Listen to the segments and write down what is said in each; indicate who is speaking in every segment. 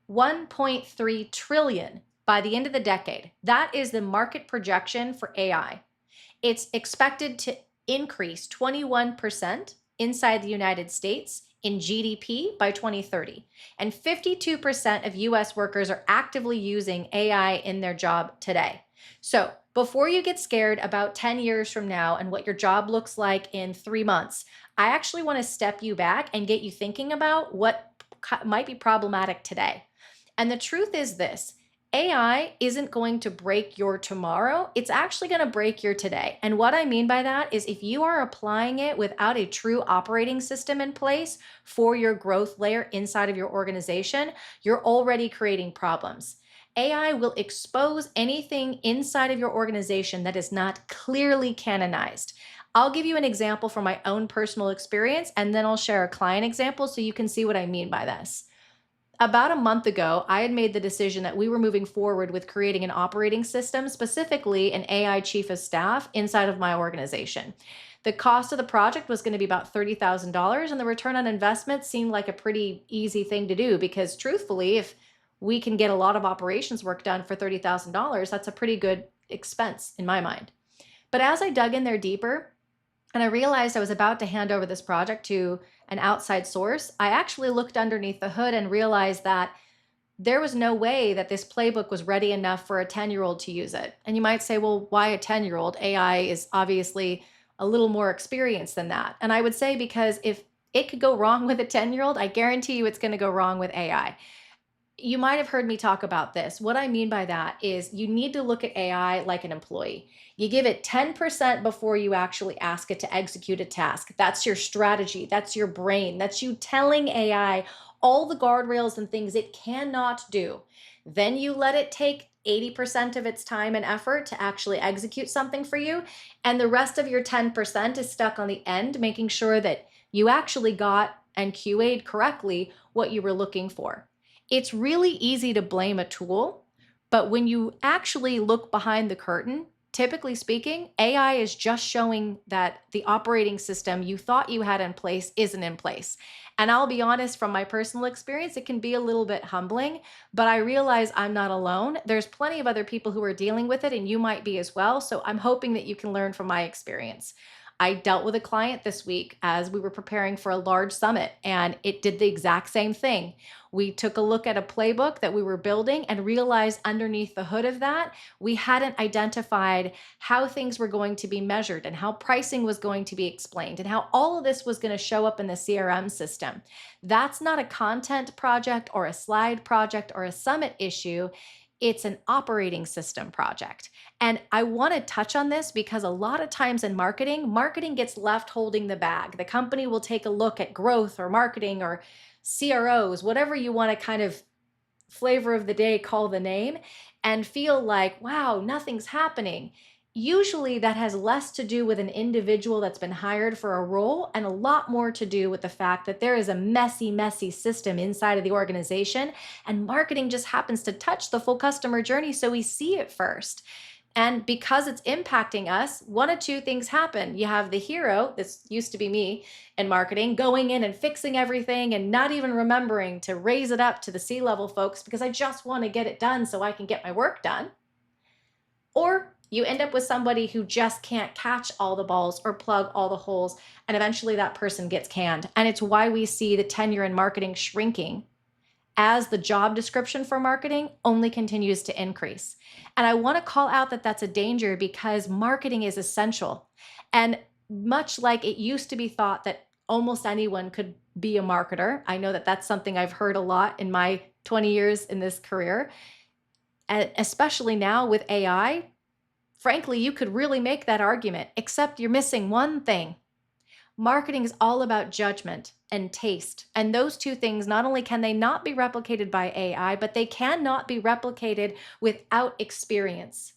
Speaker 1: 1.3 trillion by the end of the decade. That is the market projection for AI. It's expected to increase 21% inside the United States in GDP by 2030. And 52% of US workers are actively using AI in their job today. So before you get scared about 10 years from now and what your job looks like in 3 months, I actually want to step you back and get you thinking about what might be problematic today. And the truth is this: AI isn't going to break your tomorrow. It's actually going to break your today. And what I mean by that is if you are applying it without a true operating system in place for your growth layer inside of your organization, you're already creating problems. AI will expose anything inside of your organization that is not clearly canonized. I'll give you an example from my own personal experience, and then I'll share a client example so you can see what I mean by this. About a month ago, I had made the decision that we were moving forward with creating an operating system, specifically an AI chief of staff inside of my organization. The cost of the project was going to be about $30,000, and the return on investment seemed like a pretty easy thing to do because, truthfully, if we can get a lot of operations work done for $30,000, that's a pretty good expense in my mind. But as I dug in there deeper, and I realized I was about to hand over this project to an outside source, I actually looked underneath the hood and realized that there was no way that this playbook was ready enough for a 10-year-old to use it. And you might say, well, why a 10-year-old? AI is obviously a little more experienced than that. And I would say because if it could go wrong with a 10-year-old, I guarantee you it's going to go wrong with AI. You might have heard me talk about this. What I mean by that is you need to look at AI like an employee. You give it 10% before you actually ask it to execute a task. That's your strategy. That's your brain. That's you telling AI all the guardrails and things it cannot do. Then you let it take 80% of its time and effort to actually execute something for you. And the rest of your 10% is stuck on the end, making sure that you actually got and QA'd correctly what you were looking for. It's really easy to blame a tool, but when you actually look behind the curtain, typically speaking, AI is just showing that the operating system you thought you had in place isn't in place. And I'll be honest, from my personal experience, it can be a little bit humbling, but I realize I'm not alone. There's plenty of other people who are dealing with it, and you might be as well. So I'm hoping that you can learn from my experience. I dealt with a client this week as we were preparing for a large summit, and it did the exact same thing. We took a look at a playbook that we were building and realized underneath the hood of that, we hadn't identified how things were going to be measured and how pricing was going to be explained and how all of this was going to show up in the CRM system. That's not a content project or a slide project or a summit issue. It's an operating system project. And I want to touch on this because a lot of times in marketing gets left holding the bag. The company will take a look at growth or marketing or CROs, whatever you want to kind of flavor of the day call the name, and feel like, wow, nothing's happening. Usually that has less to do with an individual that's been hired for a role and a lot more to do with the fact that there is a messy system inside of the organization, and marketing just happens to touch the full customer journey, so we see it first. And because it's impacting us, one of two things happen. You have the hero, this used to be me in marketing, going in and fixing everything and not even remembering to raise it up to the C-level folks because I just want to get it done so I can get my work done. Or you end up with somebody who just can't catch all the balls or plug all the holes, and eventually that person gets canned. And it's why we see the tenure in marketing shrinking as the job description for marketing only continues to increase. And I want to call out that that's a danger because marketing is essential. And much like it used to be thought that almost anyone could be a marketer, I know that that's something I've heard a lot in my 20 years in this career, especially now with AI. Frankly, you could really make that argument, except you're missing one thing. Marketing is all about judgment and taste. And those two things, not only can they not be replicated by AI, but they cannot be replicated without experience.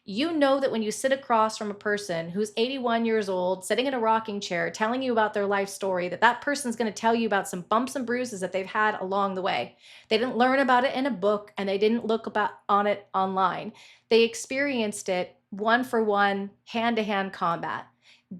Speaker 1: You know that when you sit across from a person who's 81 years old, sitting in a rocking chair, telling you about their life story, that person's going to tell you about some bumps and bruises that they've had along the way. They didn't learn about it in a book and they didn't look on it online. They experienced it one-for-one, hand-to-hand combat.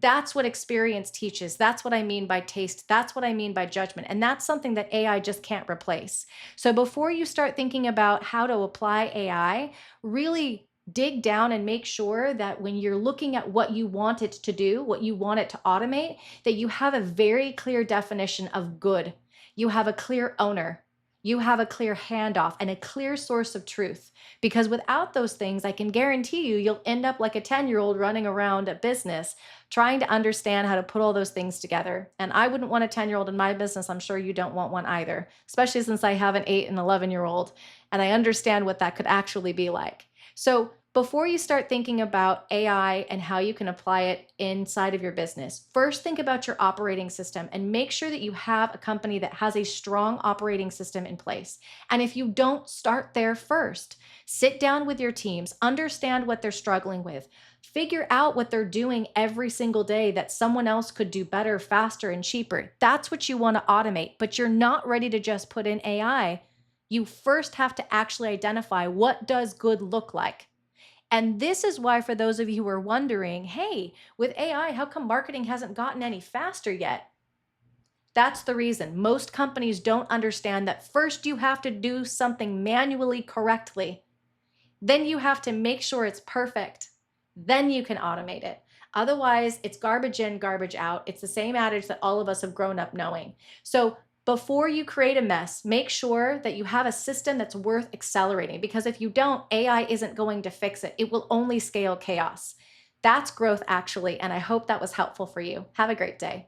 Speaker 1: That's what experience teaches. That's what I mean by taste. That's what I mean by judgment. And that's something that AI just can't replace. So before you start thinking about how to apply AI, really dig down and make sure that when you're looking at what you want it to do, what you want it to automate, that you have a very clear definition of good. You have a clear owner. You have a clear handoff and a clear source of truth. Because without those things, I can guarantee you, you'll end up like a 10-year-old running around a business trying to understand how to put all those things together. And I wouldn't want a 10-year-old in my business. I'm sure you don't want one either, especially since I have an 8 and 11-year-old and I understand what that could actually be like. So before you start thinking about AI and how you can apply it inside of your business, first think about your operating system and make sure that you have a company that has a strong operating system in place. And if you don't, start there first. Sit down with your teams, understand what they're struggling with, figure out what they're doing every single day that someone else could do better, faster, and cheaper. That's what you want to automate, but you're not ready to just put in AI. You first have to actually identify, what does good look like? And this is why, for those of you who are wondering, hey, with AI, how come marketing hasn't gotten any faster yet? That's the reason. Most companies don't understand that first you have to do something manually correctly. Then you have to make sure it's perfect. Then you can automate it. Otherwise, it's garbage in, garbage out. It's the same adage that all of us have grown up knowing. So before you create a mess, make sure that you have a system that's worth accelerating, because if you don't, AI isn't going to fix it. It will only scale chaos. That's growth, actually, and I hope that was helpful for you. Have a great day.